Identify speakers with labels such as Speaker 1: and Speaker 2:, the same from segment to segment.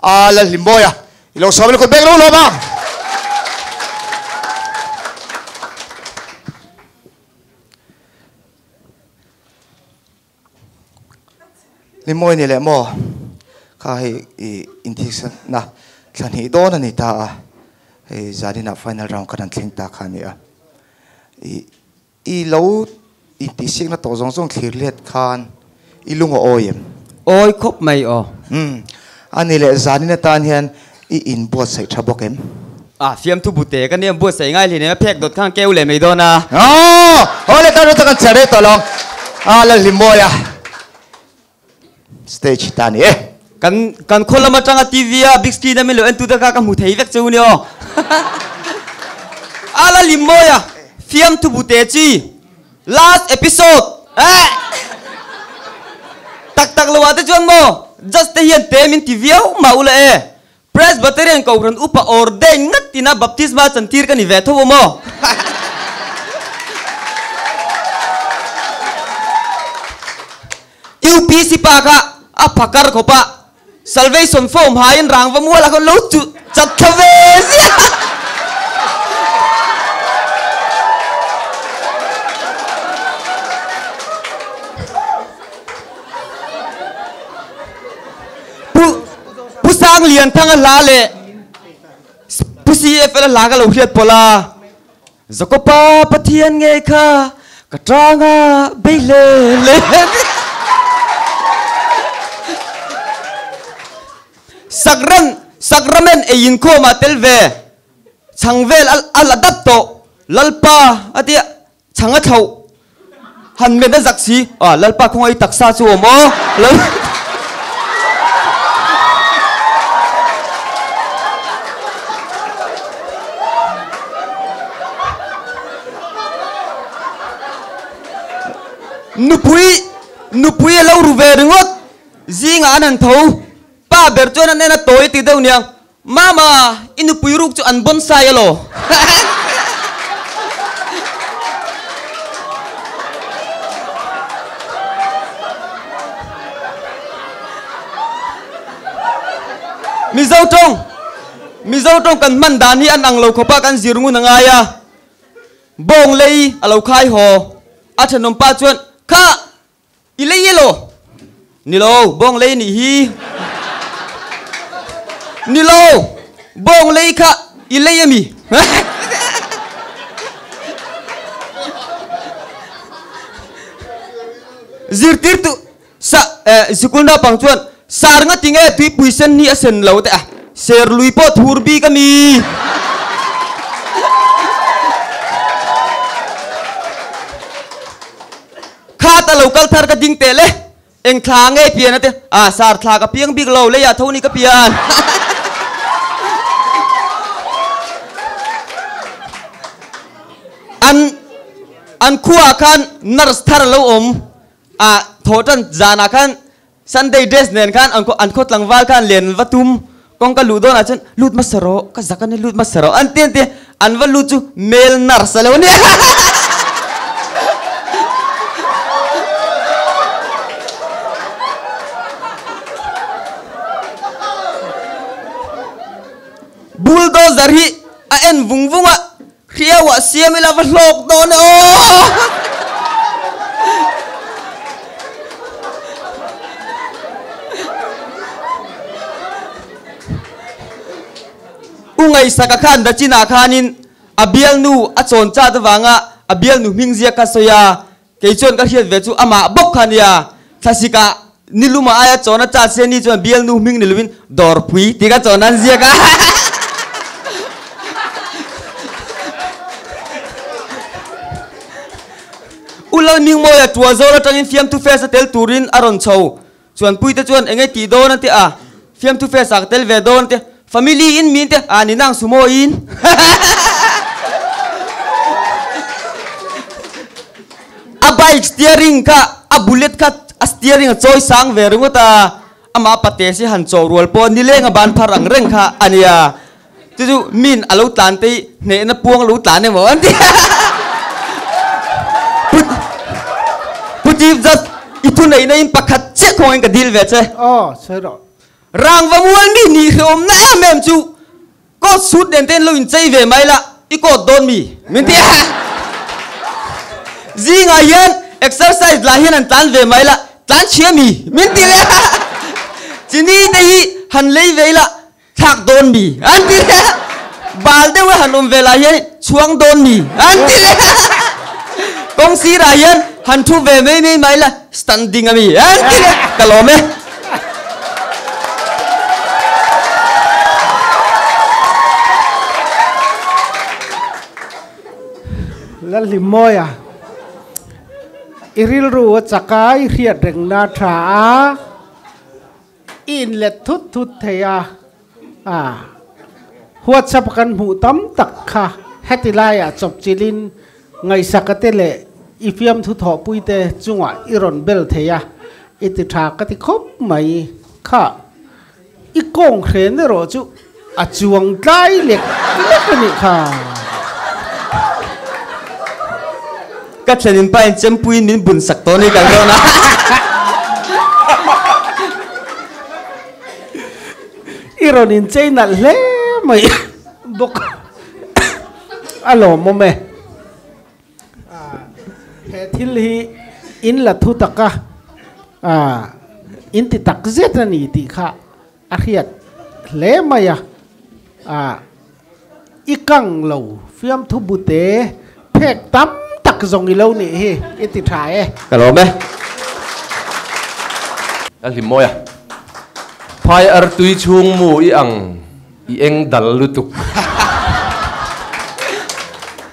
Speaker 1: là limboy à lâu sau mình còn bé lâu mà limboy này lẽ mò khai intention na thằng hi đó là ta gia đình final round cái thằng ta khai nè lâu tí xíu nó tổ giống clear liệt khan lung oi
Speaker 2: oi khóc mày
Speaker 1: anh này lẽ gia đình ta hiền in bùa sấy thà bọc em
Speaker 2: phim thu bút cái này bút sấy ngay thì này phek đột khang kêu lệ mày đó na
Speaker 1: hồi lẽ ta nói ta cần chơi đấy tao lòng là limboy à stage ta nè
Speaker 2: kan khola ma tanga TV a big screen ami lo en tu da ka mu thei vek chu nio ala limoya film tu bute chi last episode tak lo wa te chuan mo just te hian te min TV ma ula presbyterian ko ran upa ordain ngatina baptisma chantir ka ni ve tho mo UPC pa ka a phakar ko pa salvation form hain rang va mua la ko lo chu chat thave sia pu sang lian thang la le pu si e fa la ga lo hiat pola zakopa pathian nge kha katranga beile le sakramen e yin ko ma telve changvel al adat to lalpa atia changa thau han me da zaksi lalpa khong ai taksa chu mo nupui lo ru ve ringot zinga anan thau pa ber chuan an ena toy ti deuh niang mama inu puiruk chu an bonsai alo mi zo tong kan man dan hi an ang lo khopa kan zirngu na nga ya bong lei alo khai ho athanom pa chuan kha ilei yelo nilo bong lei ni hi nilo bong lei kha ilei ami zirtir tu sa sikunda pangchuan sar nga tinge tui puisen ni asen lo te ser lui po thurbi kami khata local thar ka ding tele eng thlang e pian ate sar thla ka piang big lo le ya thoni ka pian an khuwa khan nurse thar lo om thotan jana khan Sunday dress nen khan an khot langwal khan len vatum kong ka lu don achan lut masaro ka zakan ne lut masaro an ten te an va lu chu mel nurse lo ne bulldozer hi a en vungvunga khiawa siamila va hlok don ungai saka khan da china khanin abial nu achon cha da wanga abial nu mingzia ka soya keichon ka hiat ve chu ama bok khan ya thasika niluma aya chona cha se ni chon bial nu ming niluin dor phui tika chonan zia ka ulang ning mo ya tua zo la tangin fiam tu face tel turin aron chho chuan pui te chuan engai ti do na ti fiam tu face ak tel ve don te family in min te ni nang sumo in a bike steering ka a bullet ka a steering a choi sang ve rungota ama pate si han chaw rol po ni lenga ban pharang reng kha ania chu min alo tlan te ne na puang lo tlan ne mo an ti puti zat itu nei nei pakhat che khong ka dil ve che
Speaker 3: sai rồi
Speaker 2: rang và muôn mi nỉ khom na mềm chu có sút đèn tên lùi chơi về máy là ít có đôn mi mình tiếc gì ngài hiền exercise là hiền anh tan về máy là tan chia mi mình tiếc chỉ đi đây hắn lấy về là thạc đôn mi anh tiếc bal đâu hắn ôm về là hiền chuang đôn mi anh tiếc công sĩ là hiền hắn thu về mấy máy là standing mi anh tiếc cả lò mẹ
Speaker 3: là lim môi à iril ru chakai riat reng na tha in let thut thei à WhatsApp kan mu tam tak kha hetilai a chop chilin ngai sakate le ifiam thu tho puite chunga iron bel theya iti tha kati khop mai kha i kong khen ro chu a chuang tlai lek ni kha
Speaker 2: các thầy nín bay chấm pui nín bùn sặc to này càng đâu na
Speaker 3: iron in chơi nè lẽ mày bốc alo mô mẹ hệ thiên hi in là thu tắc in thì tắc giết ra nỉ thì khá hiệt lẽ mày i căng lâu phim thu bù tế phép tắm tắc dòng lâu nỉ hi ít thì trái
Speaker 2: cả lỗ mẹ
Speaker 4: anh liêm môi à phai ar tui chung mu i ang i eng dal lutuk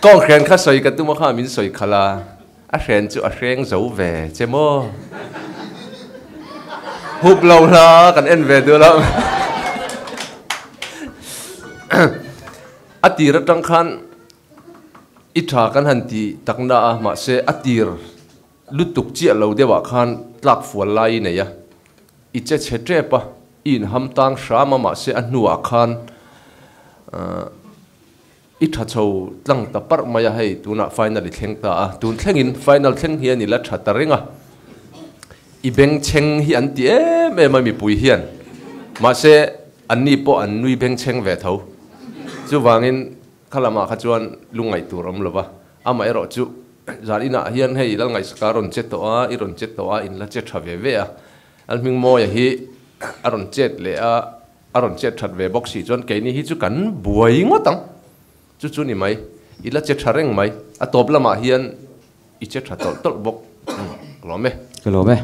Speaker 4: con khen khá soi cái tu mà khá min soi khala a khen chu a khen dấu về che mo hụp lâu la cần en về đưa lắm a ti ra trăng khan ít thà kan han ti tak na ma se a tir lutuk chia lâu de wa khan tlak fual lai nei ya i che che tre pa in ham tang sha ma se anua khan i tha chho tlang ta par maya hei tuna final thleng ta tun thlengin final thleng hian ni la tha ta renga i beng cheng hi an ti e me mi pui hian ma se an ni po an nui beng cheng ve tho chu wangin khalama kha chuan lungai turam lova ama ero chu zarina hian hei la ngai skaron che to a iron che to a in la che tha ve ve a al ming mo ya hi aron chet le a aron chet that ve boxi chon ke ni hi chu kan buai ngotang chu chu ni mai ila chet thareng mai a top lama hian I chet that tol bok lome
Speaker 2: cái lỗ mẹ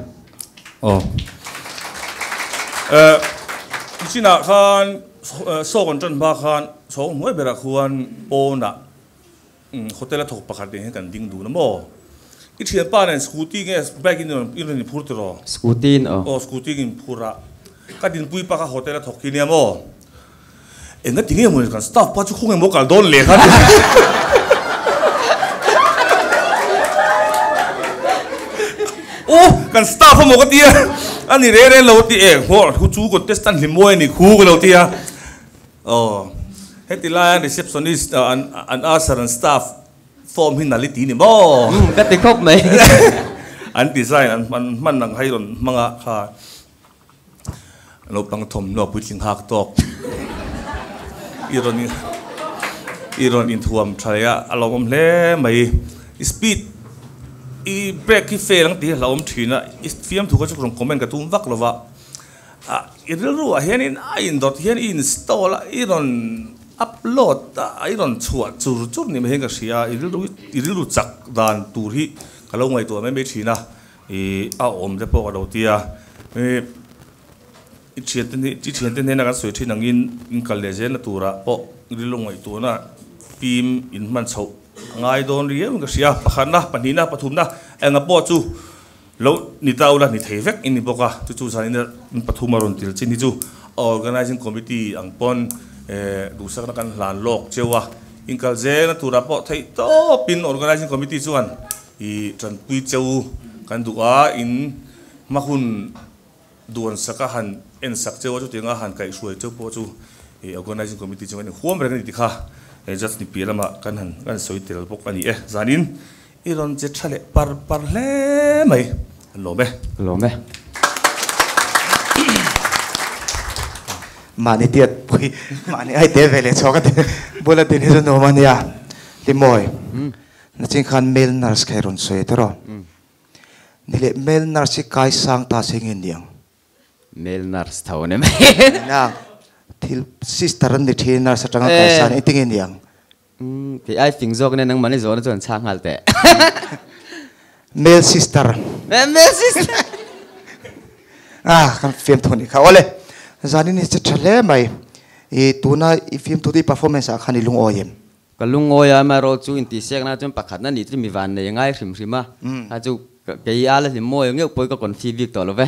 Speaker 5: China khan so kon chan ba khan so moi bera khuan ona hotel thok pakhat de kan ding du na mo I thian pa nen scooty nge back in phur tro
Speaker 2: scooty
Speaker 5: scooty in phura ka din pui pa ka hotel thok ki ne mo enga tinge mo kan staff pa chu khung mo kal don le khan kan staff mo ka tia ani re lo ti ho hu chu ko testan limoi ni khu ko lo tia heti la receptionist an asar and staff form hin naliti ni mo
Speaker 2: cái tiếng khóc mày
Speaker 5: an design an man nang hai ron manga kha lo pang thom no pu ching hak tok iron in thuam thaya alom le mai speed I break ki fail ang ti laom thina fiam thu ka chu comment ka tum vak lova iril ru a hian in dot hian install iron upload iron chuat chur ni me henga sia iril ru chak dan tur hi kalo ngai to me thina a om de po ka do tia I chian ten na ka soi thin angin in college na tura po iril ngai to na film in man chho ngai don riam ka sia pakhana panina pathumna enga po chu lo ni taula ni thevek in ni boka chu sanin pathumaron til chin hi chu organizing committee ang pon du sak na kan lan lok chewa inkal je na tura po thei to pin organizing committee chuan I tran pui cheu kan duwa in mahun duan saka han en sak chewa chu tinga han kai suai cheu po chu organizing committee chuan ni huam re ni tikha just ni pilama kan soitel bok ani zanin iron je thale par le mai lo me
Speaker 1: mani tiat pui mani ai te vele choka te bola tin hi no mania limoi na ching khan male nurse khairun soi toro nile male nurse kai sang ta singin diang
Speaker 2: male nurse thau ne
Speaker 1: na thil sister an ni thi nurse atanga kai san itingin diang
Speaker 2: thì ai phình dọc nên nang mani zona chon chang hal te
Speaker 1: male sister
Speaker 2: male sister
Speaker 1: kan film thoni kha ole zani ni che thale mai e tuna I film tu di performance a khani lung oyem
Speaker 2: kalung oya ma ro chu in ti sek na chon pakhat na ni tri mi van ne ngai hrim hrima ha chu ke ala ni moi nge poi ka kon fi vik to lo ve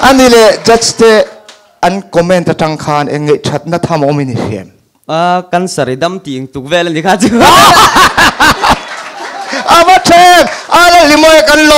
Speaker 1: anile judge te an comment atang khan enge that na tham omini hem
Speaker 2: kan saridam ting tuk vel ni kha chu
Speaker 1: ama the ala limoy kan lo